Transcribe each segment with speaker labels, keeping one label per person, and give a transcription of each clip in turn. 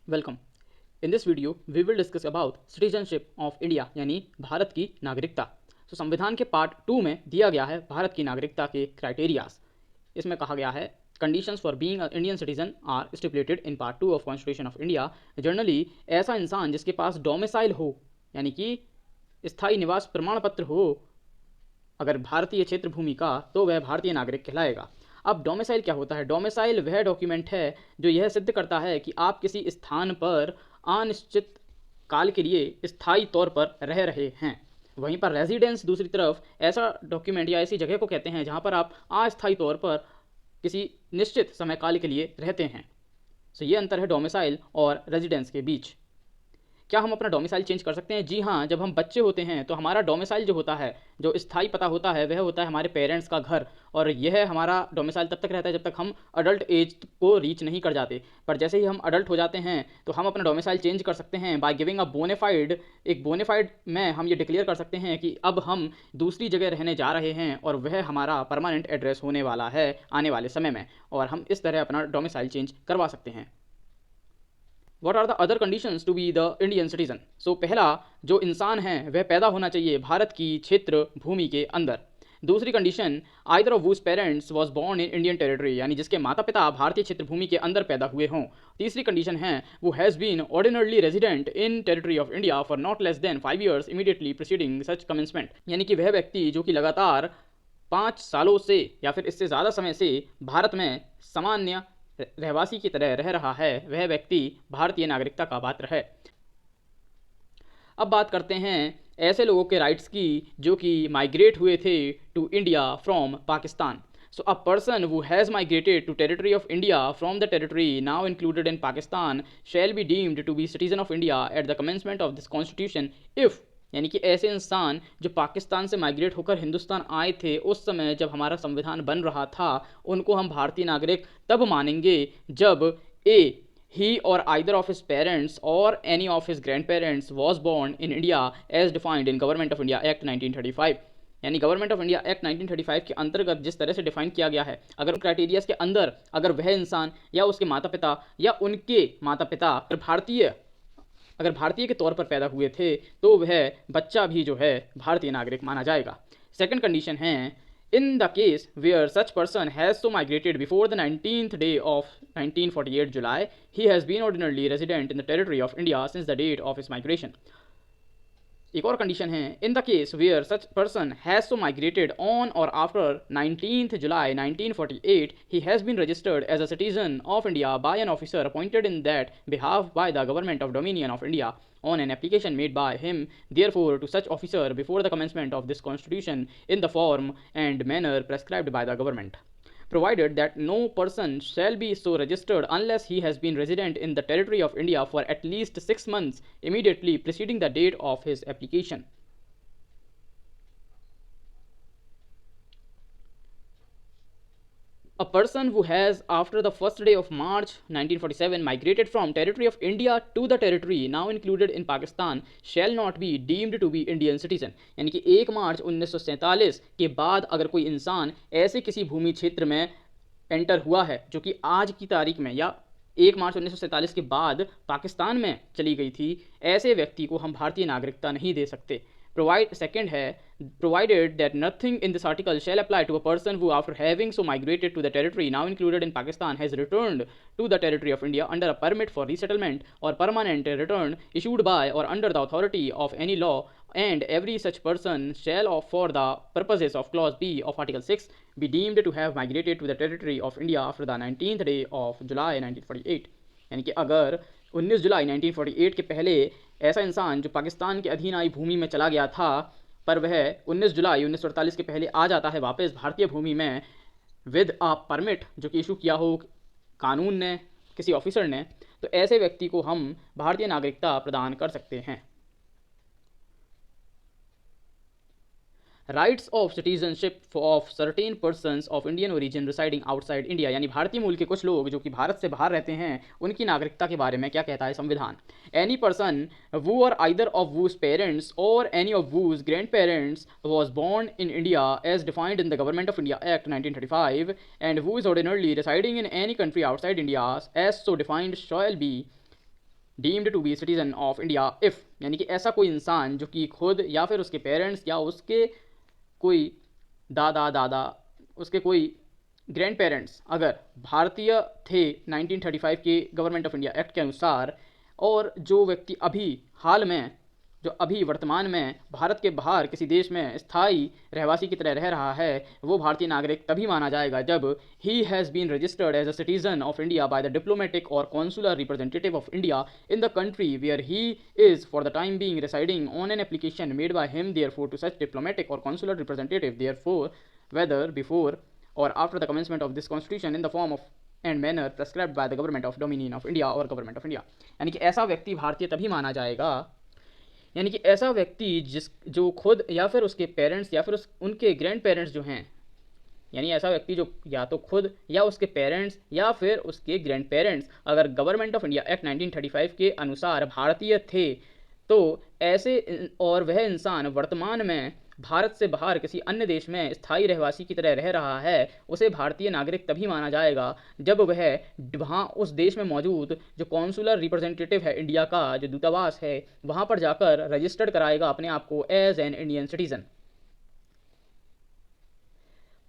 Speaker 1: Welcome. In this video we will discuss about citizenship of India यानी भारत की नागरिकता। संविधान के पार्ट 2 में दिया गया है भारत की नागरिकता के क्राइटेरियाज। इसमें कहा गया है conditions for being a Indian citizen are stipulated in part 2 of constitution of India. Generally ऐसा इंसान जिसके पास डोमिसाइल हो यानी कि स्थायी निवास प्रमाण पत्र हो अगर भारतीय क्षेत्र भूमि का, तो वह भारतीय नागरिक कहलाएगा। अब डोमिसाइल क्या होता है? डोमिसाइल वह डॉक्यूमेंट है जो यह सिद्ध करता है कि आप किसी स्थान पर अनिश्चित काल के लिए स्थायी तौर पर रह रहे हैं। वहीं पर रेजिडेंस दूसरी तरफ ऐसा डॉक्यूमेंट या ऐसी जगह को कहते हैं जहां पर आप अस्थायी तौर पर किसी निश्चित समय काल के लिए रहते हैं। ये अंतर है डोमिसाइल और रेजिडेंस के बीच। क्या हम अपना डोमिसाइल चेंज कर सकते हैं? जी हाँ, जब हम बच्चे होते हैं तो हमारा डोमिसाइल जो होता है, जो स्थायी पता होता है, वह होता है हमारे पेरेंट्स का घर, और यह हमारा डोमिसाइल तब तक रहता है जब तक हम अडल्ट एज को रीच नहीं कर जाते। पर जैसे ही हम अडल्ट हो जाते हैं तो हम अपना डोमिसाइल चेंज कर सकते हैं बाय गिविंग अ बोनेफाइड। एक बोनेफाइड में हम ये डिक्लेयर कर सकते हैं कि अब हम दूसरी जगह रहने जा रहे हैं और वह हमारा परमानेंट एड्रेस होने वाला है आने वाले समय में, और हम इस तरह अपना डोमिसाइल चेंज करवा सकते हैं। What are the other conditions to be the Indian citizen? पहला, जो इंसान है वह पैदा होना चाहिए भारत की क्षेत्र भूमि के अंदर। दूसरी condition, either of whose parents was born in Indian territory, यानी जिसके माता पिता भारतीय क्षेत्र भूमि के अंदर पैदा हुए हों। तीसरी कंडीशन है वो has been ordinarily resident in territory of India for not less than 5 years immediately preceding such commencement, यानी कि वह व्यक्ति जो कि लगातार 5 सालों से या फिर इससे ज़्यादा समय से भारत में सामान्य रहवासी की तरह रह रहा है, वह व्यक्ति भारतीय नागरिकता का पात्र है। अब बात करते हैं ऐसे लोगों के राइट्स की जो कि माइग्रेट हुए थे to India from Pakistan. A person who has migrated to territory of India from the territory now included in Pakistan shall be deemed to be citizen of India at the commencement of this constitution if, यानी कि ऐसे इंसान जो पाकिस्तान से migrate होकर हिंदुस्तान आए थे उस समय जब हमारा संविधान बन रहा था, उनको हम भारतीय नागरिक तब मानेंगे जब ए, he or either of his parents or any of his grandparents was born in India as defined in Government of India Act 1935। यानी गवर्नमेंट ऑफ इंडिया एक्ट 1935 के अंतर्गत जिस तरह से डिफाइन किया गया है, अगर क्राइटेरियाज के अंदर अगर वह इंसान या उसके माता पिता या उनके माता पिता अगर भारतीय के तौर पर पैदा हुए थे तो वह बच्चा भी जो है भारतीय नागरिक माना जाएगा। सेकंड कंडीशन है, in the case where such person has so migrated before the 19th day of 1948 July, he has been ordinarily resident in the territory of India since the date of his migration। एक और condition है, in the case where such person has so migrated on or after 19th July 1948, he has been registered as a citizen of India by an officer appointed in that behalf by the government of Dominion of India on an application made by him therefore to such officer before the commencement of this constitution in the form and manner prescribed by the government, provided that no person shall be so registered unless he has been resident in the territory of India for at least 6 months immediately preceding the date of his application। A person who has, after the first day of March 1947, migrated from territory of India to the territory now included in Pakistan shall not be deemed to be Indian citizen। यानी कि 1 मार्च 1947 के बाद अगर कोई इंसान ऐसे किसी भूमि क्षेत्र में एंटर हुआ है जो कि आज की तारीख में या 1 मार्च 1947 के बाद पाकिस्तान में चली गई थी, ऐसे व्यक्ति को हम भारतीय नागरिकता नहीं दे सकते। सेकंड है, provided that nothing in this article shall apply to a person who after having so migrated to the territory now included in Pakistan has returned to the territory of India under a permit for resettlement or permanent return issued by or under the authority of any law, and every such person shall for the purposes of clause B of article 6 be deemed to have migrated to the territory of India after the 19th day of July 1948। यानी कि अगर 19 जुलाई 1948 के पहले ऐसा इंसान जो पाकिस्तान के अधीन आई भूमि में चला गया था, पर वह 19 जुलाई 1948 के पहले आ जाता है वापस भारतीय भूमि में विद अ परमिट जो कि इशू किया हो कानून ने, किसी ऑफिसर ने, तो ऐसे व्यक्ति को हम भारतीय नागरिकता प्रदान कर सकते हैं। Rights of citizenship of certain persons of Indian origin residing outside India, यानी भारतीय मूल के कुछ लोग जो कि भारत से बाहर रहते हैं, उनकी नागरिकता के बारे में क्या कहता है संविधान। Any person who or either of whose parents or any of whose grandparents was born in India as defined in the Government of India Act 1935 and who is ordinarily residing in any country outside India as so defined shall be deemed to be citizen of India if, यानी कि ऐसा कोई इंसान जो कि खुद या फिर उसके पेरेंट्स या उसके कोई दादा उसके कोई ग्रैंड पेरेंट्स अगर भारतीय थे 1935 के गवर्नमेंट ऑफ इंडिया एक्ट के अनुसार, और जो व्यक्ति अभी वर्तमान में भारत के बाहर किसी देश में स्थायी रहवासी की तरह रह रहा है, वो भारतीय नागरिक तभी माना जाएगा जब he has been registered as a citizen of India by the diplomatic or consular representative of India in the country where he is for the time being residing on an application made by him therefore to such diplomatic or consular representative therefore whether before or after the commencement of this constitution in the form of and manner prescribed by the government of Dominion of India or government of India। यानी कि ऐसा व्यक्ति भारतीय तभी माना जाएगा, यानी कि ऐसा व्यक्ति जो खुद या फिर उसके पेरेंट्स या फिर उनके ग्रैंड पेरेंट्स जो हैं, यानी ऐसा व्यक्ति जो या तो खुद या उसके पेरेंट्स या फिर उसके ग्रैंड पेरेंट्स अगर गवर्नमेंट ऑफ इंडिया एक्ट 1935 के अनुसार भारतीय थे, तो ऐसे और वह इंसान वर्तमान में भारत से बाहर किसी अन्य देश में स्थायी रहवासी की तरह रह रहा है, उसे भारतीय नागरिक तभी माना जाएगा जब वह वहाँ उस देश में मौजूद जो कॉन्सुलर रिप्रेजेंटेटिव है इंडिया का, जो दूतावास है, वहाँ पर जाकर रजिस्टर्ड कराएगा अपने आप को as an Indian citizen.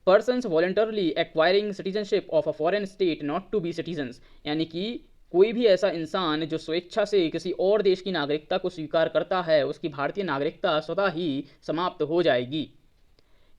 Speaker 1: Persons voluntarily acquiring citizenship of a foreign state not to be citizens, यानी कि कोई भी ऐसा इंसान जो स्वेच्छा से किसी और देश की नागरिकता को स्वीकार करता है, उसकी भारतीय नागरिकता स्वतः ही समाप्त हो जाएगी।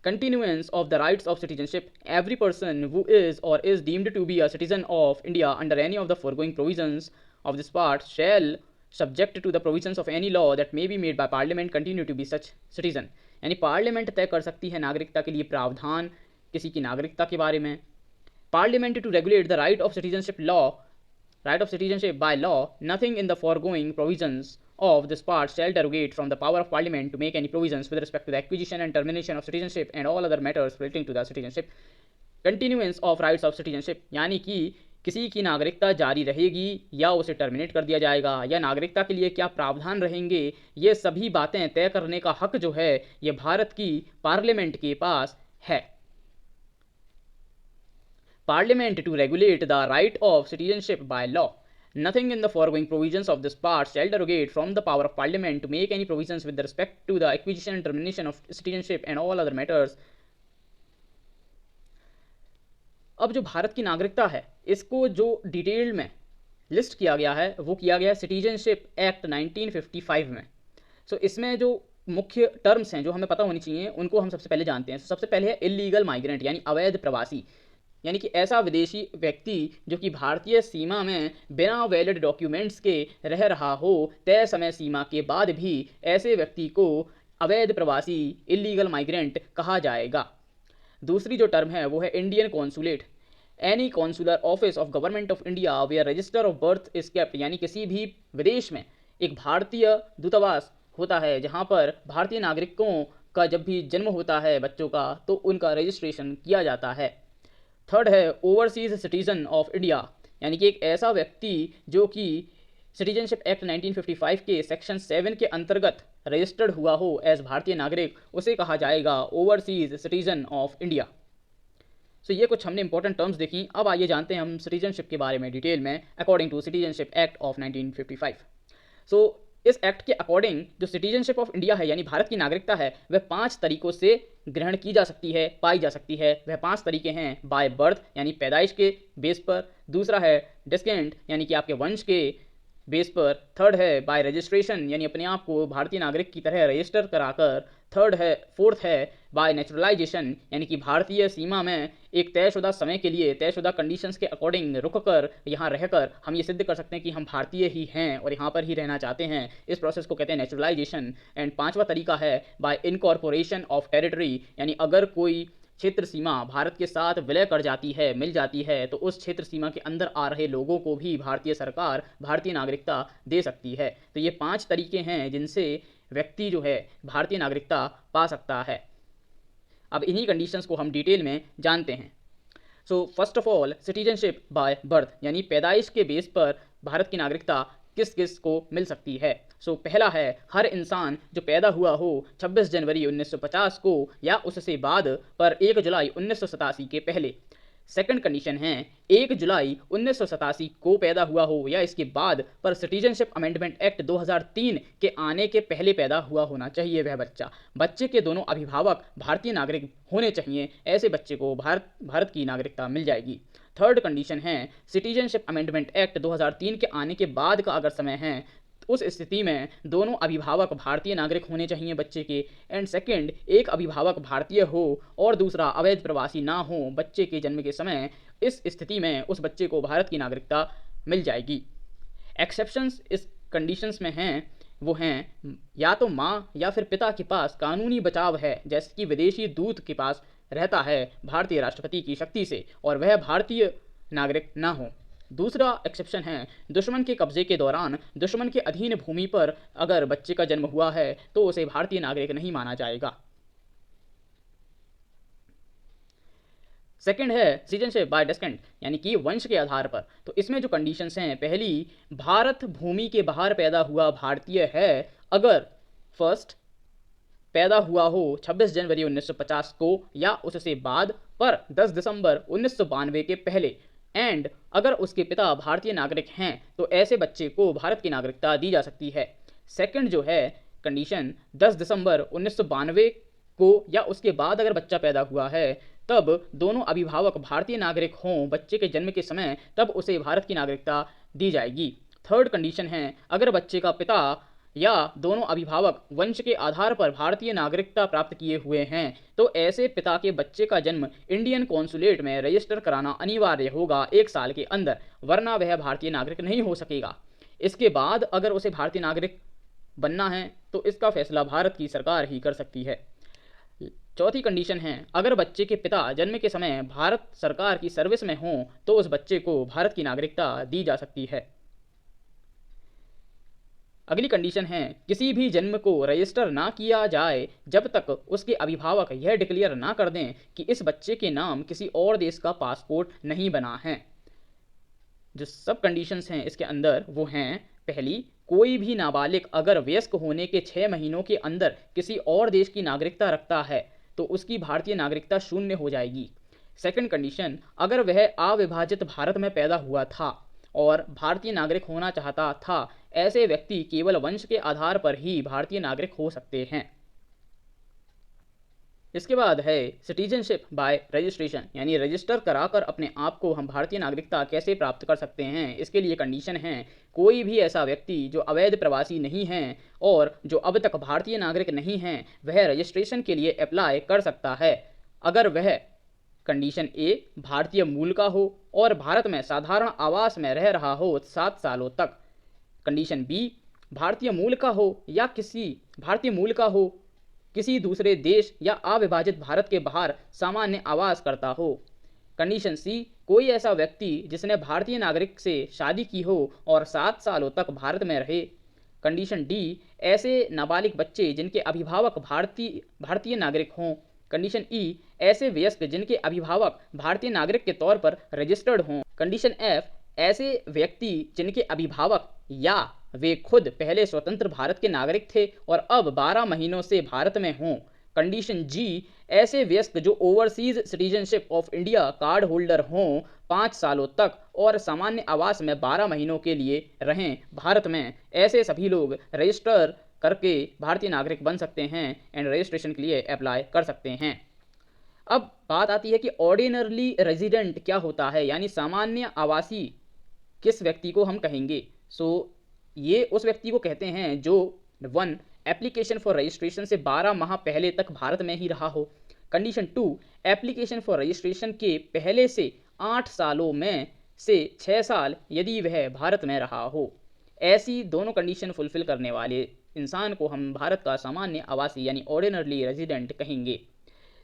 Speaker 1: Continuance of the rights of citizenship, every person who is or is deemed to be a citizen of India under any of the foregoing provisions of this part shall subject to the provisions of any law that may be made by parliament continue to be such citizen, यानी parliament तय कर सकती है नागरिकता के लिए प्रावधान किसी की नागरिकता के बारे में। Parliament to regulate the right of citizenship by law, nothing in the foregoing provisions of this part shall derogate from the power of Parliament to make any provisions with respect to the acquisition and termination of citizenship and all other matters relating to the citizenship. Continuance of rights of citizenship, यानी कि किसी की नागरिकता जारी रहेगी या उसे terminate कर दिया जाएगा, या नागरिकता के लिए क्या प्रावधान रहेंगे, ये सभी बातें तय करने का हक जो है ये भारत की पार्लियामेंट के पास है। Parliament to regulate the right of citizenship by law, nothing in the foregoing provisions of this part shall derogate from the power of Parliament to make any provisions with respect to the acquisition and termination of citizenship and all other matters। अब जो भारत की नागरिकता है इसको जो detail में list किया गया है वो किया गया है सिटीजनशिप एक्ट 1955 में। सो इसमें जो मुख्य टर्म्स हैं जो हमें पता होनी चाहिए उनको हम सबसे पहले जानते हैं। सबसे पहले है इलीगल माइग्रेंट, यानी अवैध प्रवासी, यानी कि ऐसा विदेशी व्यक्ति जो कि भारतीय सीमा में बिना वैलिड डॉक्यूमेंट्स के रह रहा हो तय समय सीमा के बाद भी, ऐसे व्यक्ति को अवैध प्रवासी इलीगल माइग्रेंट कहा जाएगा। दूसरी जो टर्म है वो है Indian consulate, any consular office of government of India where register of birth is kept, यानी किसी भी विदेश में एक भारतीय दूतावास होता है जहाँ पर भारतीय नागरिकों का जब भी जन्म होता है बच्चों का तो उनका रजिस्ट्रेशन किया जाता है। थर्ड है ओवरसीज सिटीजन ऑफ इंडिया, यानी कि एक ऐसा व्यक्ति जो कि सिटीजनशिप एक्ट 1955 के सेक्शन 7 के अंतर्गत रजिस्टर्ड हुआ हो एज भारतीय नागरिक, उसे कहा जाएगा ओवरसीज सिटीजन ऑफ इंडिया। सो ये कुछ हमने इंपॉर्टेंट टर्म्स देखी। अब आइए जानते हैं हम सिटीजनशिप के बारे में डिटेल में according to citizenship act of 1955। So इस एक्ट के अकॉर्डिंग जो सिटीजनशिप ऑफ इंडिया है यानी भारत की नागरिकता है वह 5 तरीकों से ग्रहण की जा सकती है, पाई जा सकती है। वह 5 तरीके हैं बाय बर्थ यानी पैदाइश के बेस पर, दूसरा है डिस्केंट यानी कि आपके वंश के बेस पर, थर्ड है बाय रजिस्ट्रेशन यानी अपने आप को भारतीय नागरिक की तरह रजिस्टर कराकर, फोर्थ है बाय नेचुरलाइजेशन यानी कि भारतीय सीमा में एक तयशुदा समय के लिए तयशुदा कंडीशंस के अकॉर्डिंग रुक कर यहाँ रहकर हम ये सिद्ध कर सकते हैं कि हम भारतीय ही हैं और यहाँ पर ही रहना चाहते हैं। इस प्रोसेस को कहते हैं नेचुरलाइजेशन। एंड 5वां तरीका है बाय इनकॉर्पोरेशन ऑफ टेरिटरी, यानी अगर कोई क्षेत्र सीमा भारत के साथ विलय कर जाती है, मिल जाती है, तो उस क्षेत्र सीमा के अंदर आ रहे लोगों को भी भारतीय सरकार भारतीय नागरिकता दे सकती है। तो ये 5 तरीके हैं जिनसे व्यक्ति जो है भारतीय नागरिकता पा सकता है। अब इन्हीं कंडीशंस को हम डिटेल में जानते हैं। So first of all citizenship by birth यानी पैदाइश के बेस पर भारत की नागरिकता किस किस को मिल सकती है। सो पहला है हर इंसान जो पैदा हुआ हो 26 जनवरी 1950 को या उससे बाद पर 1 जुलाई 1987 के पहले। सेकंड कंडीशन है 1 जुलाई 1987 को पैदा हुआ हो या इसके बाद पर सिटीजनशिप अमेंडमेंट एक्ट 2003 के आने के पहले पैदा हुआ होना चाहिए वह बच्चा। बच्चे के दोनों अभिभावक भारतीय नागरिक होने चाहिए, ऐसे बच्चे को भारत की नागरिकता मिल जाएगी। थर्ड कंडीशन है सिटीजनशिप अमेंडमेंट एक्ट 2003 के आने के बाद का अगर समय है, उस स्थिति में दोनों अभिभावक भारतीय नागरिक होने चाहिए बच्चे के। एंड सेकंड, एक अभिभावक भारतीय हो और दूसरा अवैध प्रवासी ना हो बच्चे के जन्म के समय, इस स्थिति में उस बच्चे को भारत की नागरिकता मिल जाएगी। एक्सेप्शंस इस कंडीशंस में हैं, वो हैं या तो माँ या फिर पिता के पास कानूनी बचाव है, जैसे कि विदेशी दूत के पास रहता है भारतीय राष्ट्रपति की शक्ति से और वह भारतीय नागरिक ना हो। दूसरा एक्सेप्शन है दुश्मन के कब्जे के दौरान दुश्मन के अधीन भूमि पर अगर बच्चे का जन्म हुआ है तो उसे भारतीय नागरिक नहीं माना जाएगा। सेकंड है सिटीजनशिप बाय डेस्केंट, यानी कि वंश के आधार पर। तो इसमें जो कंडीशंस हैं, पहली, भारत भूमि के बाहर पैदा हुआ भारतीय है अगर फर्स्ट पैदा हुआ हो 26 जनवरी 1950 को या उससे बाद पर 10 दिसंबर 1992 के पहले, एंड अगर उसके पिता भारतीय नागरिक हैं तो ऐसे बच्चे को भारत की नागरिकता दी जा सकती है। सेकंड जो है कंडीशन, 10 दिसंबर 1992 को या उसके बाद अगर बच्चा पैदा हुआ है तब दोनों अभिभावक भारतीय नागरिक हों बच्चे के जन्म के समय, तब उसे भारत की नागरिकता दी जाएगी। थर्ड कंडीशन है अगर बच्चे का पिता या दोनों अभिभावक वंश के आधार पर भारतीय नागरिकता प्राप्त किए हुए हैं तो ऐसे पिता के बच्चे का जन्म इंडियन कॉन्सुलेट में रजिस्टर कराना अनिवार्य होगा 1 साल के अंदर, वरना वह भारतीय नागरिक नहीं हो सकेगा। इसके बाद अगर उसे भारतीय नागरिक बनना है तो इसका फैसला भारत की सरकार ही कर सकती है। चौथी कंडीशन है अगर बच्चे के पिता जन्म के समय भारत सरकार की सर्विस में हों तो उस बच्चे को भारत की नागरिकता दी जा सकती है। अगली कंडीशन है किसी भी जन्म को रजिस्टर ना किया जाए जब तक उसके अभिभावक यह डिक्लेयर ना कर दें कि इस बच्चे के नाम किसी और देश का पासपोर्ट नहीं बना है। जो सब कंडीशंस हैं इसके अंदर वो हैं, पहली, कोई भी नाबालिग अगर वयस्क होने के 6 महीनों के अंदर किसी और देश की नागरिकता रखता है तो उसकी भारतीय नागरिकता शून्य हो जाएगी। सेकंड कंडीशन, अगर वह अविभाजित भारत में पैदा हुआ था और भारतीय नागरिक होना चाहता था, ऐसे व्यक्ति केवल वंश के आधार पर ही भारतीय नागरिक हो सकते हैं। इसके बाद है सिटीजनशिप बाय रजिस्ट्रेशन, यानी रजिस्टर कराकर अपने आप को हम भारतीय नागरिकता कैसे प्राप्त कर सकते हैं। इसके लिए कंडीशन है कोई भी ऐसा व्यक्ति जो अवैध प्रवासी नहीं हैं और जो अब तक भारतीय नागरिक नहीं हैं वह रजिस्ट्रेशन के लिए अप्लाई कर सकता है अगर वह, कंडीशन ए, भारतीय मूल का हो और भारत में साधारण आवास में रह रहा हो 7 सालों तक। कंडीशन बी, भारतीय मूल का हो या किसी दूसरे देश या अविभाजित भारत के बाहर सामान्य आवास करता हो। कंडीशन सी, कोई ऐसा व्यक्ति जिसने भारतीय नागरिक से शादी की हो और 7 सालों तक भारत में रहे। कंडीशन डी, ऐसे नाबालिग बच्चे जिनके अभिभावक भारतीय नागरिक हों। कंडीशन ई, ऐसे वयस्क जिनके अभिभावक भारतीय नागरिक के तौर पर रजिस्टर्ड हों। कंडीशन एफ, ऐसे व्यक्ति जिनके अभिभावक या वे खुद पहले स्वतंत्र भारत के नागरिक थे और अब 12 महीनों से भारत में हों। कंडीशन जी, ऐसे वयस्क जो overseas citizenship of India card holder हों 5 सालों तक और सामान्य आवास में 12 महीनों के लिए रहें भारत में। ऐसे सभी लोग रजिस्टर करके भारतीय नागरिक बन सकते हैं एंड रजिस्ट्रेशन के लिए अप्लाई कर सकते हैं। अब बात आती है कि ऑर्डिनरी रेजिडेंट क्या होता है, यानी सामान्य आवासी किस व्यक्ति को हम कहेंगे। ये उस व्यक्ति को कहते हैं जो 1, एप्लीकेशन फॉर रजिस्ट्रेशन से 12 माह पहले तक भारत में ही रहा हो। कंडीशन 2, एप्लीकेशन फॉर रजिस्ट्रेशन के पहले से 8 सालों में से 6 साल यदि वह भारत में रहा हो। ऐसी दोनों कंडीशन फुलफिल करने वाले इंसान को हम भारत का सामान्य आवासी यानी ऑर्डिनरी रेजिडेंट कहेंगे।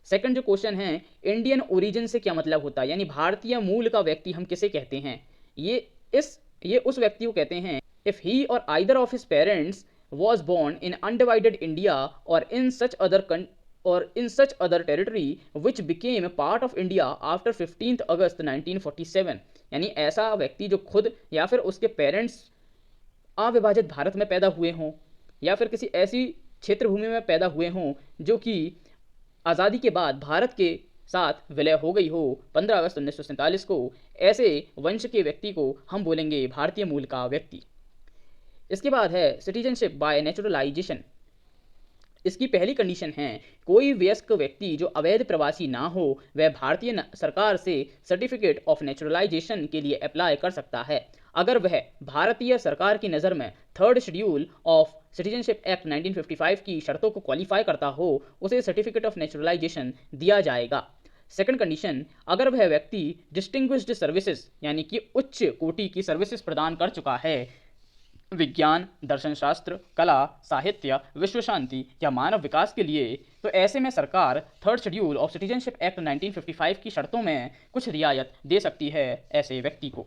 Speaker 1: सेकंड जो क्वेश्चन है, इंडियन ओरिजिन से क्या मतलब होता है, यानी भारतीय मूल का व्यक्ति हम किसे कहते हैं। ये उस व्यक्ति को कहते हैं if he or either of his parents was born in undivided India or in such other territory which became part of India after 15th August 1947, यानी ऐसा व्यक्ति जो खुद या फिर उसके पेरेंट्स अविभाजित भारत में पैदा हुए हों या फिर किसी ऐसी क्षेत्र भूमि में पैदा हुए हों जो कि आज़ादी के बाद भारत के साथ विलय हो गई हो 15 अगस्त 1947 को, ऐसे वंश के व्यक्ति को हम बोलेंगे भारतीय मूल का व्यक्ति। इसके बाद है सिटीजनशिप बाय नेचुरलाइजेशन। इसकी पहली कंडीशन है कोई वयस्क व्यक्ति जो अवैध प्रवासी ना हो वह भारतीय सरकार से सर्टिफिकेट ऑफ नेचुरलाइजेशन के लिए अप्लाई कर सकता है अगर वह भारतीय सरकार की नज़र में third schedule of citizenship act 1955 की शर्तों को क्वालिफाई करता हो उसे सर्टिफिकेट ऑफ नेचुरलाइजेशन दिया जाएगा। सेकंड कंडीशन, अगर वह व्यक्ति डिस्टिंग्विश्ड सर्विसेज यानी कि उच्च कोटि की सर्विसेज प्रदान कर चुका है, विज्ञान, दर्शन शास्त्र, कला, साहित्य, विश्व शांति या मानव विकास के लिए, तो ऐसे में सरकार third schedule of citizenship act 1955 की शर्तों में कुछ रियायत दे सकती है ऐसे व्यक्ति को।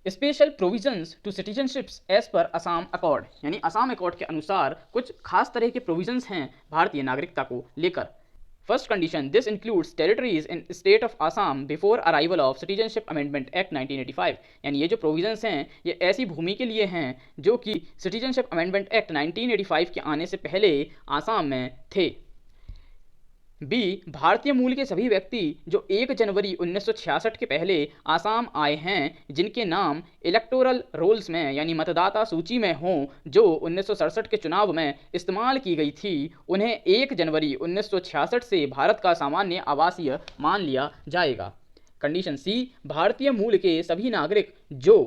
Speaker 1: Special provisions to citizenships as per Assam accord, यानी असम अकॉर्ड के अनुसार कुछ खास तरह के प्रोविजंस हैं भारतीय नागरिकता को लेकर। First condition, this includes territories in state of Assam before arrival of citizenship amendment act 1985, यानी ये जो प्रोविजंस हैं ये ऐसी भूमि के लिए हैं जो कि सिटीजनशिप अमेंडमेंट एक्ट 1985 के आने से पहले आसाम में थे। बी, भारतीय मूल के सभी व्यक्ति जो 1 जनवरी 1966 के पहले आसाम आए हैं जिनके नाम इलेक्टोरल रोल्स में यानी मतदाता सूची में हों जो 1967 के चुनाव में इस्तेमाल की गई थी, उन्हें 1 जनवरी 1966 से भारत का सामान्य आवासीय मान लिया जाएगा। कंडीशन सी, भारतीय मूल के सभी नागरिक जो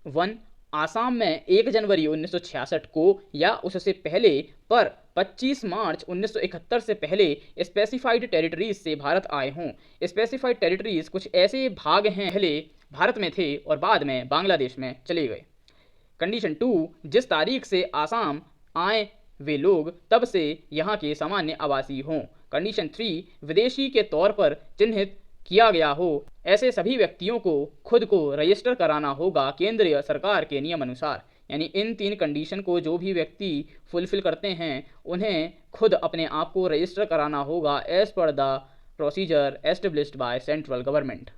Speaker 1: 1 आसाम में 1 जनवरी 1966 को या उससे पहले पर 25 मार्च 1971 से पहले स्पेसिफाइड टेरिटरीज से भारत आए हों। स्पेसिफाइड टेरिटरीज कुछ ऐसे भाग हैं पहले भारत में थे और बाद में बांग्लादेश में चले गए। कंडीशन 2, जिस तारीख से आसाम आए वे लोग तब से यहाँ के सामान्य आवासी हों। कंडीशन 3, विदेशी के तौर पर चिन्हित किया गया हो ऐसे सभी व्यक्तियों को खुद को रजिस्टर कराना होगा केंद्रीय सरकार के नियम अनुसार, यानी इन 3 कंडीशन को जो भी व्यक्ति फुलफिल करते हैं उन्हें खुद अपने आप को रजिस्टर कराना होगा as per the procedure established by central government.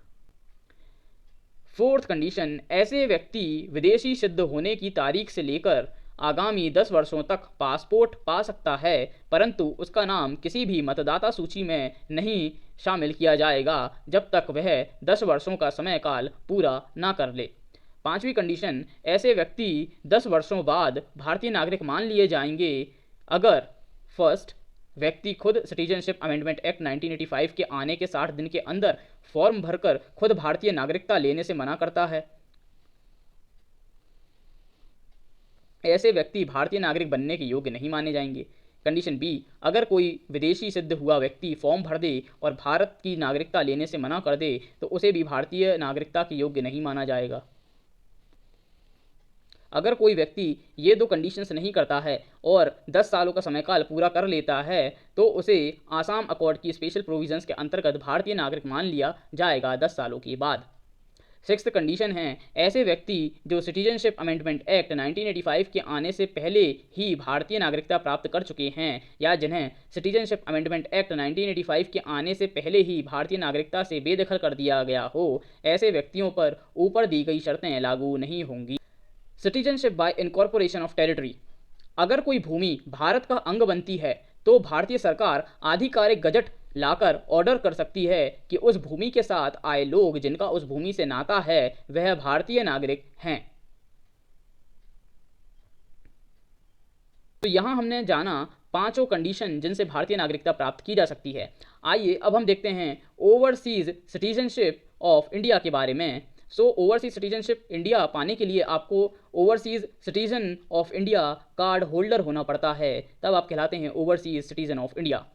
Speaker 1: Fourth condition, ऐसे व्यक्ति विदेशी सिद्ध होने की तारीख से लेकर आगामी 10 वर्षों तक पासपोर्ट पा सकता है परंतु उसका नाम किसी भी मतदाता सूची में नहीं शामिल किया जाएगा जब तक वह 10 वर्षों का समय काल पूरा ना कर ले। पांचवी कंडीशन, ऐसे व्यक्ति 10 वर्षों बाद भारतीय नागरिक मान लिए जाएंगे अगर फर्स्ट, व्यक्ति खुद सिटीजनशिप अमेंडमेंट एक्ट 1985 के आने के 60 दिन के अंदर फॉर्म भरकर खुद भारतीय नागरिकता लेने से मना करता है। ऐसे व्यक्ति भारतीय नागरिक बनने के योग्य नहीं माने जाएंगे। कंडीशन बी, अगर कोई विदेशी सिद्ध हुआ व्यक्ति फॉर्म भर दे और भारत की नागरिकता लेने से मना कर दे तो उसे भी भारतीय नागरिकता के योग्य नहीं माना जाएगा। अगर कोई व्यक्ति ये 2 कंडीशंस नहीं करता है और 10 सालों का समय काल पूरा कर लेता है तो उसे आसाम अकॉर्ड की स्पेशल प्रोविजंस के अंतर्गत भारतीय नागरिक मान लिया जाएगा 10 सालों के बाद। सिक्स्थ कंडीशन है, ऐसे व्यक्ति जो सिटीजनशिप अमेंडमेंट एक्ट 1985 के आने से पहले ही भारतीय नागरिकता प्राप्त कर चुके हैं या जिन्हें सिटीजनशिप अमेंडमेंट एक्ट 1985 के आने से पहले ही भारतीय नागरिकता से बेदखल कर दिया गया हो, ऐसे व्यक्तियों पर ऊपर दी गई शर्तें लागू नहीं होंगी। Citizenship by incorporation of territory, अगर कोई भूमि भारत का अंग बनती है तो भारतीय सरकार आधिकारिक गजट लाकर ऑर्डर कर सकती है कि उस भूमि के साथ आए लोग जिनका उस भूमि से नाता है वह भारतीय नागरिक हैं। तो यहाँ हमने जाना 5 कंडीशन जिनसे भारतीय नागरिकता प्राप्त की जा सकती है। आइए अब हम देखते हैं ओवरसीज सिटीजनशिप ऑफ इंडिया के बारे में। ओवरसीज सिटीजनशिप इंडिया पाने के लिए आपको overseas citizen of India card holder होना पड़ता है, तब आप कहलाते हैं ओवरसीज सिटीजन ऑफ इंडिया।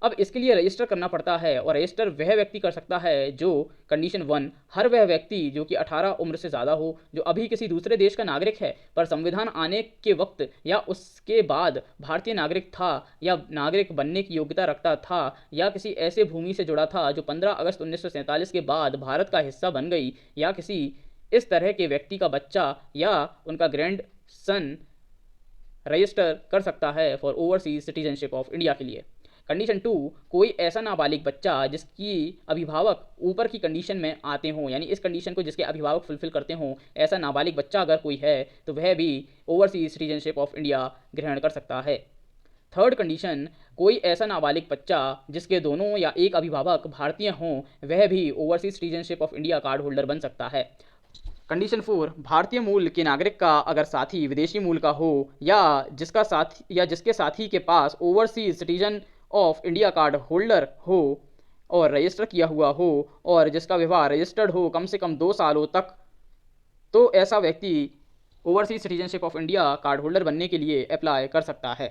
Speaker 1: अब इसके लिए रजिस्टर करना पड़ता है और रजिस्टर वह व्यक्ति कर सकता है जो कंडीशन 1, हर वह व्यक्ति जो कि 18 उम्र से ज़्यादा हो, जो अभी किसी दूसरे देश का नागरिक है पर संविधान आने के वक्त या उसके बाद भारतीय नागरिक था या नागरिक बनने की योग्यता रखता था या किसी ऐसे भूमि से जुड़ा था जो 15 अगस्त 1947 के बाद भारत का हिस्सा बन गई, या किसी इस तरह के व्यक्ति का बच्चा या उनका ग्रैंड सन रजिस्टर कर सकता है for overseas citizenship of India के लिए। कंडीशन 2, कोई ऐसा नाबालिग बच्चा जिसकी अभिभावक ऊपर की कंडीशन में आते हों, यानी इस कंडीशन को जिसके अभिभावक फुलफिल करते हों, ऐसा नाबालिग बच्चा अगर कोई है तो वह भी ओवरसीज सिटीजनशिप ऑफ इंडिया ग्रहण कर सकता है। थर्ड कंडीशन, कोई ऐसा नाबालिग बच्चा जिसके दोनों या एक अभिभावक भारतीय हों वह भी overseas citizenship of India card holder बन सकता है। कंडीशन 4, भारतीय मूल के नागरिक का अगर साथी विदेशी मूल का हो या जिसके साथी के पास overseas citizen of India card holder हो और रजिस्टर किया हुआ हो और जिसका विवाह रजिस्टर्ड हो कम से कम 2 सालों तक, तो ऐसा व्यक्ति overseas citizenship of India card holder बनने के लिए अप्लाई कर सकता है।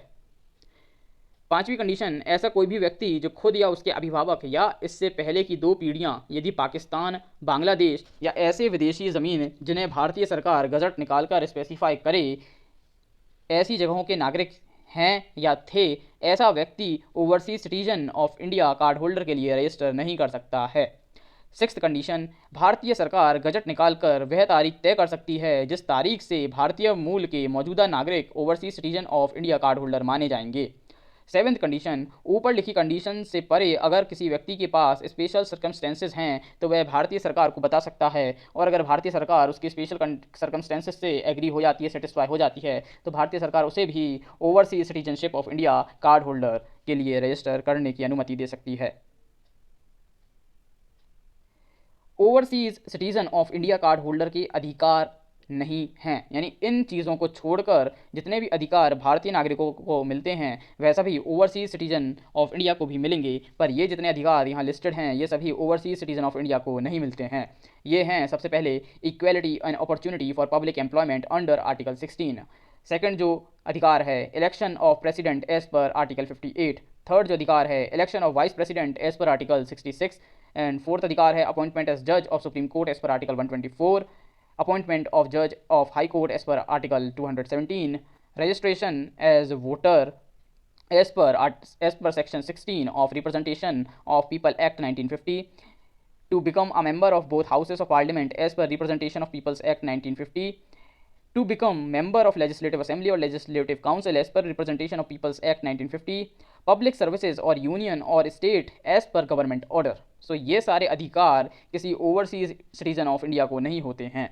Speaker 1: पांचवी कंडीशन, ऐसा कोई भी व्यक्ति जो खुद या उसके अभिभावक या इससे पहले की 2 पीढ़ियां यदि पाकिस्तान, बांग्लादेश या ऐसे विदेशी ज़मीन जिन्हें भारतीय सरकार गजट निकालकर स्पेसिफाई करे ऐसी जगहों के नागरिक हैं या थे, ऐसा व्यक्ति overseas citizen of India card holder के लिए रजिस्टर नहीं कर सकता है। सिक्स्थ कंडीशन, भारतीय सरकार गजट निकालकर वह तारीख तय कर सकती है जिस तारीख से भारतीय मूल के मौजूदा नागरिक overseas citizen of India card holder माने जाएंगे। सेवेंथ कंडीशन, ऊपर लिखी कंडीशन से परे अगर किसी व्यक्ति के पास स्पेशल सर्कमस्टेंसेस हैं तो वह भारतीय सरकार को बता सकता है, और अगर भारतीय सरकार उसकी स्पेशल सर्कमस्टेंसेस से एग्री हो जाती है, सेटिस्फाई हो जाती है, तो भारतीय सरकार उसे भी overseas citizenship of India card holder के लिए रजिस्टर करने की अनुमति दे सकती है। Overseas citizen of India card holder के अधिकार नहीं हैं, यानी इन चीज़ों को छोड़कर जितने भी अधिकार भारतीय नागरिकों को मिलते हैं वह सभी ओवरसीज सिटीजन ऑफ इंडिया को भी मिलेंगे, पर ये जितने अधिकार यहाँ लिस्टेड हैं ये सभी ओवरसीज सिटीजन ऑफ इंडिया को नहीं मिलते हैं। ये हैं सबसे पहले equality and opportunity for public employment under article 16। Second जो अधिकार है election of president as per article 58। Third जो अधिकार है election of vice president as per article 66। And fourth अधिकार है अपॉइंटमेंट एज जज of supreme court as per article 124, appointment of judge of high court as per article 217, registration as voter as per section 16 of representation of people act 1950, to become a member of both houses of parliament as per representation of people's act 1950, to become member of legislative assembly or legislative council as per representation of people's act 1950, public services or union or state as per government order। so ये सारे अधिकार किसी overseas citizen of India को नहीं होते हैं।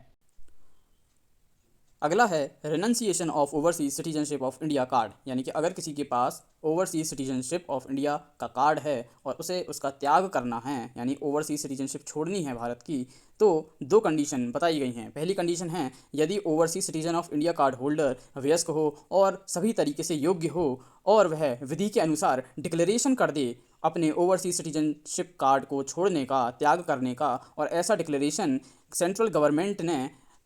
Speaker 1: अगला है renunciation of overseas citizenship of India card, यानी कि अगर किसी के पास ओवरसीज सिटीजनशिप ऑफ इंडिया का कार्ड है और उसे उसका त्याग करना है, यानी ओवरसीज सिटीजनशिप छोड़नी है भारत की, तो 2 कंडीशन बताई गई हैं। पहली कंडीशन है यदि overseas citizen of India card holder वयस्क हो और सभी तरीके से योग्य हो और वह विधि के अनुसार डिक्लेरेशन कर दे अपने ओवरसीज सिटीजनशिप कार्ड को छोड़ने का, त्याग करने का, और ऐसा डिक्लेरेशन सेंट्रल गवर्नमेंट ने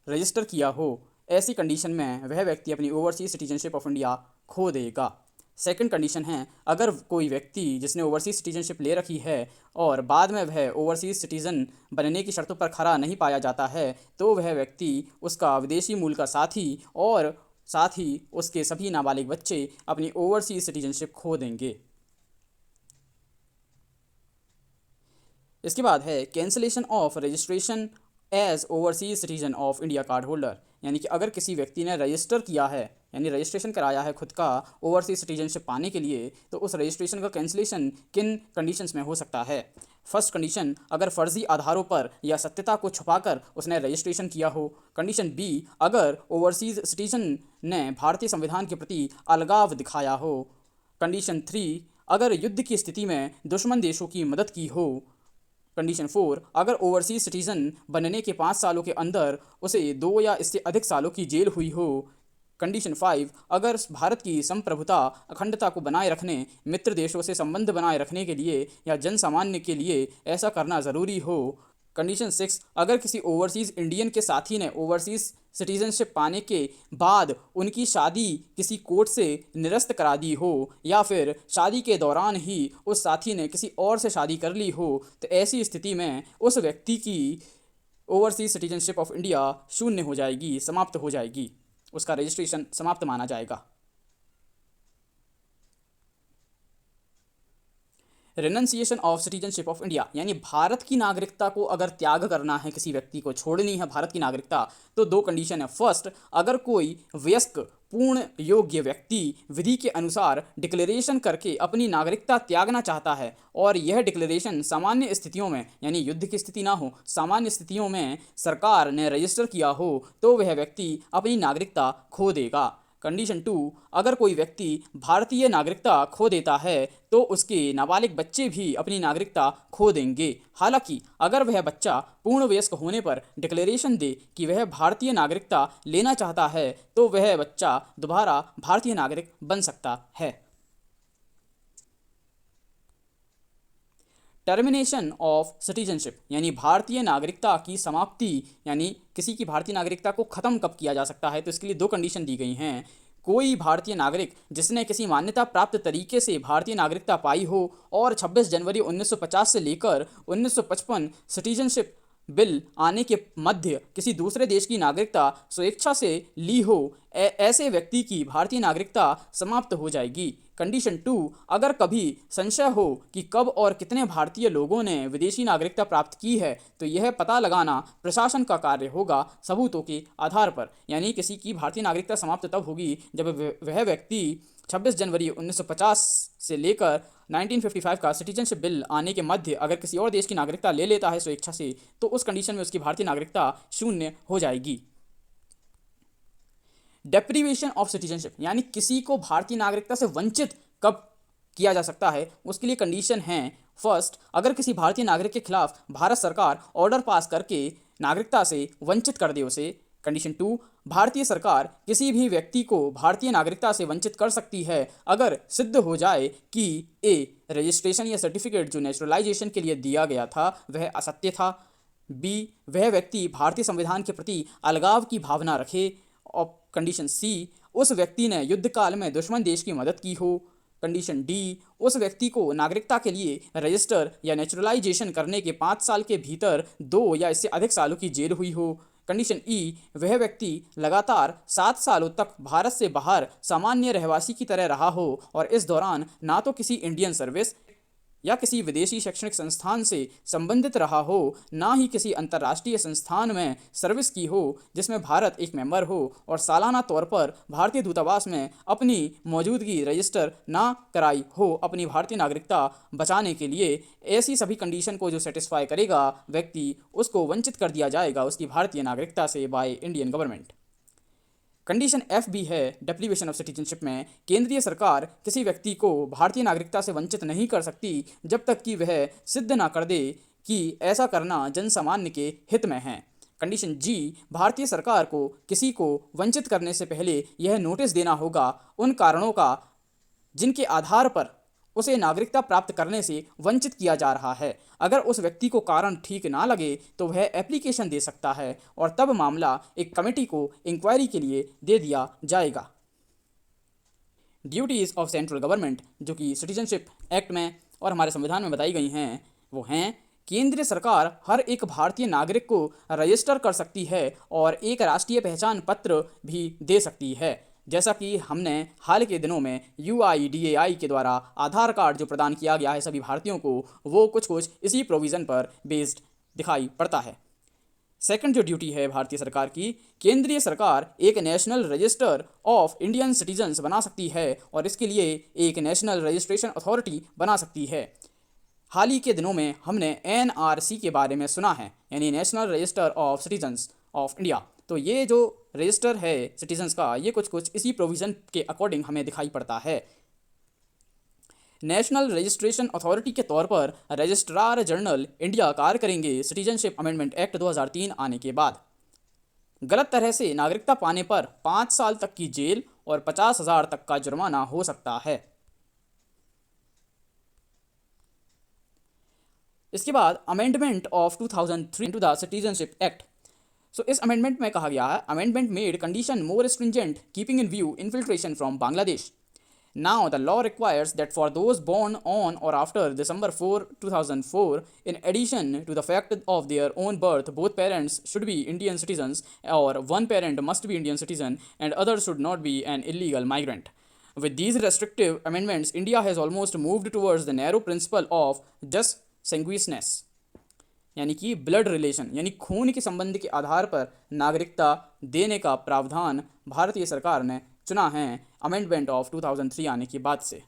Speaker 1: रजिस्टर किया हो, ऐसी कंडीशन में वह व्यक्ति अपनी ओवरसीज सिटीजनशिप ऑफ इंडिया खो देगा। सेकंड कंडीशन है अगर कोई व्यक्ति जिसने ओवरसीज सिटीजनशिप ले रखी है और बाद में वह ओवरसीज सिटीजन बनने की शर्तों पर खरा नहीं पाया जाता है तो वह व्यक्ति उसका विदेशी मूल का साथी और साथ ही उसके सभी नाबालिग बच्चे अपनी ओवरसीज सिटीजनशिप खो देंगे। इसके बाद है cancellation of registration as overseas citizen of India card holder, यानी कि अगर किसी व्यक्ति ने रजिस्टर किया है, यानी रजिस्ट्रेशन कराया है खुद का ओवरसीज सिटीजनशिप पाने के लिए, तो उस रजिस्ट्रेशन का कैंसिलेशन किन कंडीशंस में हो सकता है। फर्स्ट कंडीशन, अगर फर्जी आधारों पर या सत्यता को छुपाकर उसने रजिस्ट्रेशन किया हो। कंडीशन बी, अगर ओवरसीज सिटीजन ने भारतीय संविधान के प्रति अलगाव दिखाया हो। कंडीशन 3, अगर युद्ध की स्थिति में दुश्मन देशों की मदद की हो। कंडीशन 4, अगर ओवरसीज सिटीजन बनने के 5 सालों के अंदर उसे 2 या इससे अधिक सालों की जेल हुई हो। कंडीशन 5, अगर भारत की संप्रभुता अखंडता को बनाए रखने, मित्र देशों से संबंध बनाए रखने के लिए या जन सामान्य के लिए ऐसा करना ज़रूरी हो। कंडीशन 6, अगर किसी ओवरसीज इंडियन के साथी ने ओवरसीज सिटीजनशिप पाने के बाद उनकी शादी किसी कोर्ट से निरस्त करा दी हो या फिर शादी के दौरान ही उस साथी ने किसी और से शादी कर ली हो, तो ऐसी स्थिति में उस व्यक्ति की ओवरसीज सिटीजनशिप ऑफ इंडिया शून्य हो जाएगी, समाप्त हो जाएगी, उसका रजिस्ट्रेशन समाप्त माना जाएगा। Renunciation of citizenship of India, यानी भारत की नागरिकता को अगर त्याग करना है, किसी व्यक्ति को छोड़नी है भारत की नागरिकता, तो 2 कंडीशन है। फर्स्ट, अगर कोई वयस्क पूर्ण योग्य व्यक्ति विधि के अनुसार डिक्लेरेशन करके अपनी नागरिकता त्यागना चाहता है और यह डिक्लेरेशन सामान्य स्थितियों में, यानी युद्ध की स्थिति ना हो, सामान्य स्थितियों में सरकार ने रजिस्टर किया हो, तो वह व्यक्ति अपनी नागरिकता खो देगा। कंडीशन 2, अगर कोई व्यक्ति भारतीय नागरिकता खो देता है तो उसके नाबालिग बच्चे भी अपनी नागरिकता खो देंगे। हालांकि अगर वह बच्चा पूर्ण वयस्क होने पर डिक्लेरेशन दे कि वह भारतीय नागरिकता लेना चाहता है तो वह बच्चा दोबारा भारतीय नागरिक बन सकता है। टर्मिनेशन ऑफ सिटीजनशिप यानी भारतीय नागरिकता की समाप्ति, यानी किसी की भारतीय नागरिकता को ख़त्म कब किया जा सकता है, तो इसके लिए दो कंडीशन दी गई हैं। कोई भारतीय नागरिक जिसने किसी मान्यता प्राप्त तरीके से भारतीय नागरिकता पाई हो और 26 जनवरी 1950 से लेकर 1955 सिटीजनशिप बिल आने के मध्य किसी दूसरे देश की नागरिकता स्वेच्छा से ली हो, ऐसे व्यक्ति की भारतीय नागरिकता समाप्त हो जाएगी। कंडीशन 2, अगर कभी संशय हो कि कब और कितने भारतीय लोगों ने विदेशी नागरिकता प्राप्त की है तो यह पता लगाना प्रशासन का कार्य होगा सबूतों के आधार पर। यानी किसी की भारतीय नागरिकता समाप्त तब होगी जब वह व्यक्ति 26 जनवरी 1950 से लेकर 1955 का सिटीजनशिप बिल आने के मध्य अगर किसी और देश की नागरिकता ले लेता है स्वेच्छा से, तो उस कंडीशन में उसकी भारतीय नागरिकता शून्य हो जाएगी। डेप्रीवेशन ऑफ सिटीजनशिप यानी किसी को भारतीय नागरिकता से वंचित कब किया जा सकता है, उसके लिए कंडीशन है। फर्स्ट, अगर किसी भारतीय नागरिक के खिलाफ भारत सरकार ऑर्डर पास करके नागरिकता से वंचित कर दे उसे। कंडीशन 2, भारतीय सरकार किसी भी व्यक्ति को भारतीय नागरिकता से वंचित कर सकती है अगर सिद्ध हो जाए कि ए, रजिस्ट्रेशन या सर्टिफिकेट जो नेचुरलाइजेशन के लिए दिया गया था वह असत्य था, बी, वह व्यक्ति भारतीय संविधान के प्रति अलगाव की भावना रखे, और कंडीशन सी, उस व्यक्ति ने युद्ध काल में दुश्मन देश की मदद की हो। कंडीशन डी, उस व्यक्ति को नागरिकता के लिए रजिस्टर या नेचुरलाइजेशन करने के 5 साल के भीतर 2 या इससे अधिक सालों की जेल हुई हो। कंडीशन ई, वह व्यक्ति लगातार 7 सालों तक भारत से बाहर सामान्य रहवासी की तरह रहा हो और इस दौरान ना तो किसी इंडियन सर्विस या किसी विदेशी शैक्षणिक संस्थान से संबंधित रहा हो, ना ही किसी अंतर्राष्ट्रीय संस्थान में सर्विस की हो जिसमें भारत एक मेंबर हो, और सालाना तौर पर भारतीय दूतावास में अपनी मौजूदगी रजिस्टर ना कराई हो अपनी भारतीय नागरिकता बचाने के लिए। ऐसी सभी कंडीशन को जो सेटिस्फाई करेगा व्यक्ति, उसको वंचित कर दिया जाएगा उसकी भारतीय नागरिकता से by Indian government. Condition F भी है डेप्रीवेशन ऑफ सिटीजनशिप में, केंद्रीय सरकार किसी व्यक्ति को भारतीय नागरिकता से वंचित नहीं कर सकती जब तक कि वह सिद्ध ना कर दे कि ऐसा करना जन सामान्य के हित में है। कंडीशन जी, भारतीय सरकार को किसी को वंचित करने से पहले यह नोटिस देना होगा उन कारणों का जिनके आधार पर उसे नागरिकता प्राप्त करने से वंचित किया जा रहा है। अगर उस व्यक्ति को कारण ठीक ना लगे तो वह एप्लीकेशन दे सकता है और तब मामला एक कमेटी को इंक्वायरी के लिए दे दिया जाएगा। ड्यूटीज़ ऑफ सेंट्रल गवर्नमेंट जो कि सिटीजनशिप एक्ट में और हमारे संविधान में बताई गई हैं वो हैं, केंद्रीय सरकार हर एक भारतीय नागरिक को रजिस्टर कर सकती है और एक राष्ट्रीय पहचान पत्र भी दे सकती है, जैसा कि हमने हाल के दिनों में UIDAI के द्वारा आधार कार्ड जो प्रदान किया गया है सभी भारतीयों को, वो कुछ इसी प्रोविज़न पर बेस्ड दिखाई पड़ता है। सेकंड जो ड्यूटी है भारतीय सरकार की, केंद्रीय सरकार एक national register of Indian citizens बना सकती है और इसके लिए एक नेशनल रजिस्ट्रेशन अथॉरिटी बना सकती है। हाल ही के दिनों में हमने NRC के बारे में सुना है, यानी national register of citizens of India. तो ये जो रजिस्टर है सिटीजन्स का, ये कुछ इसी प्रोविज़न के अकॉर्डिंग हमें दिखाई पड़ता है। नेशनल रजिस्ट्रेशन अथॉरिटी के तौर पर रजिस्ट्रार जनरल इंडिया कार्य करेंगे सिटीजनशिप अमेंडमेंट एक्ट 2003 आने के बाद। गलत तरह से नागरिकता पाने पर 5 साल तक की जेल और 50,000 तक का जुर्माना हो सकता है। इसके बाद amendment of 2003 to the citizenship act. So इस अमेंडमेंट में कहा गया है, amendment made condition more stringent keeping in view infiltration from Bangladesh. Now the law requires that for those born on or after December 4, 2004, in addition to the fact of their own birth, both parents should be Indian citizens or one parent must be Indian citizen and others should not be an illegal migrant. With these restrictive amendments, India has almost moved towards the narrow principle of jus sanguinis, यानी कि blood relation यानी खून के संबंध के आधार पर नागरिकता देने का प्रावधान भारतीय सरकार ने चुना है अमेंडमेंट ऑफ 2003 आने के बाद से।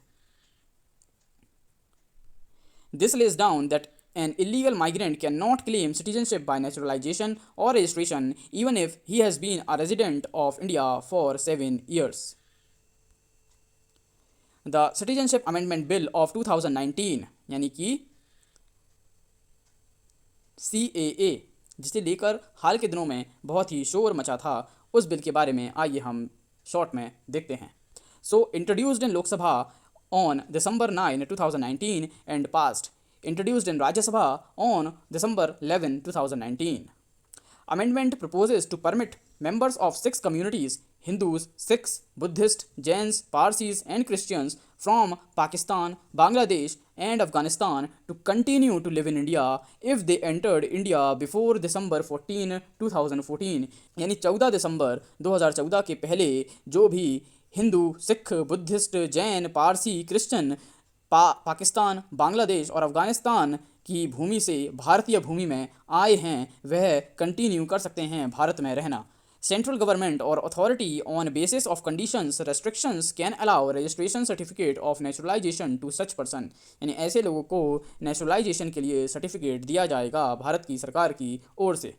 Speaker 1: This lays down that an illegal migrant cannot claim citizenship by naturalization or registration even if he has been a resident of India for 7 years. The citizenship amendment bill of 2019 यानी कि CAA, जिसे लेकर हाल के दिनों में बहुत ही शोर मचा था, उस बिल के बारे में आइए हम शॉर्ट में देखते हैं. So introduced in Lok Sabha on December 9, 2019 and passed. Introduced in Rajya Sabha on December 11, 2019. Amendment proposes to permit members of 6 communities, Hindus, Sikhs, Buddhists, Jains, Parsis and Christians from Pakistan, Bangladesh and Afghanistan to continue to live in India if they entered India before December 14, 2014. यानी 14 दिसंबर 2014 के पहले जो भी Hindu, Sikh, Buddhist, Jain, Parsi, Christian Pakistan, Bangladesh और अफ़गानिस्तान की भूमि से भारतीय भूमि में आए हैं वह कंटिन्यू कर सकते हैं भारत में रहना. सेंट्रल गवर्नमेंट और authority on basis of conditions restrictions can allow registration certificate of naturalisation to such person. यानी ऐसे लोगों को नेचुरलाइजेशन के लिए सर्टिफिकेट दिया जाएगा भारत की सरकार की ओर से.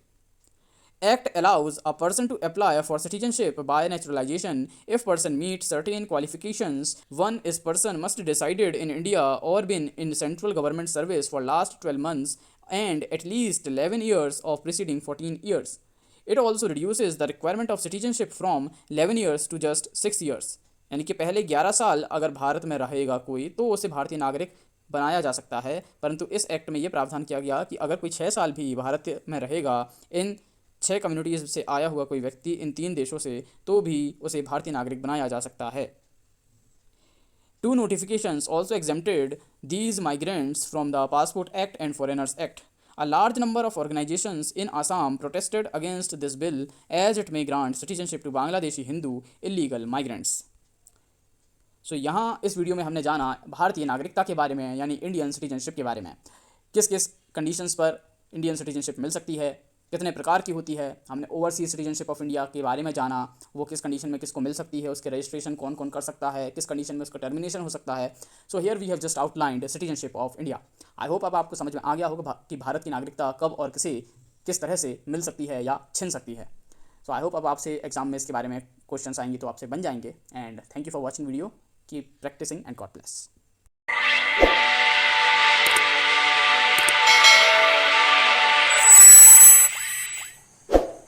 Speaker 1: Act allows a person to apply for citizenship by naturalization if person meets certain qualifications. One is person must resided in India or been in central government service for last 12 months and at least 11 years of preceding 14 years. It also reduces the requirement of citizenship from 11 years to just 6 years. यानी कि पहले 11 साल अगर भारत में रहेगा कोई तो उसे भारतीय नागरिक बनाया जा सकता है, परंतु इस एक्ट में ये प्रावधान किया गया कि अगर कोई 6 साल भी भारत में रहेगा इन 6 कम्युनिटीज़ से आया हुआ कोई व्यक्ति इन 3 देशों से तो भी उसे भारतीय नागरिक बनाया जा सकता है. 2 notifications also exempted these migrants from the Passport Act and Foreigners Act. A large number of organizations in Assam protested against this bill as it may grant citizenship to Bangladeshi Hindu illegal migrants. सो यहाँ इस video में हमने जाना भारतीय नागरिकता के बारे में यानी इंडियन सिटीजनशिप के बारे में. किस किस कंडीशंस पर इंडियन सिटीजनशिप मिल सकती है, कितने प्रकार की होती है. हमने ओवरसीज सिटीजनशिप ऑफ इंडिया के बारे में जाना, वो किस कंडीशन में किसको मिल सकती है, उसके रजिस्ट्रेशन कौन कौन कर सकता है, किस कंडीशन में उसका टर्मिनेशन हो सकता है. So here we have just outlined citizenship of India. I hope अब आपको समझ में आ गया होगा कि भारत की नागरिकता कब और किस तरह से मिल सकती है या छिन सकती है. सो आई होप अब आपसे एग्जाम में इसके बारे में क्वेश्चन आएंगे तो आपसे बन जाएंगे. And thank you for watching video. Keep practising and God bless.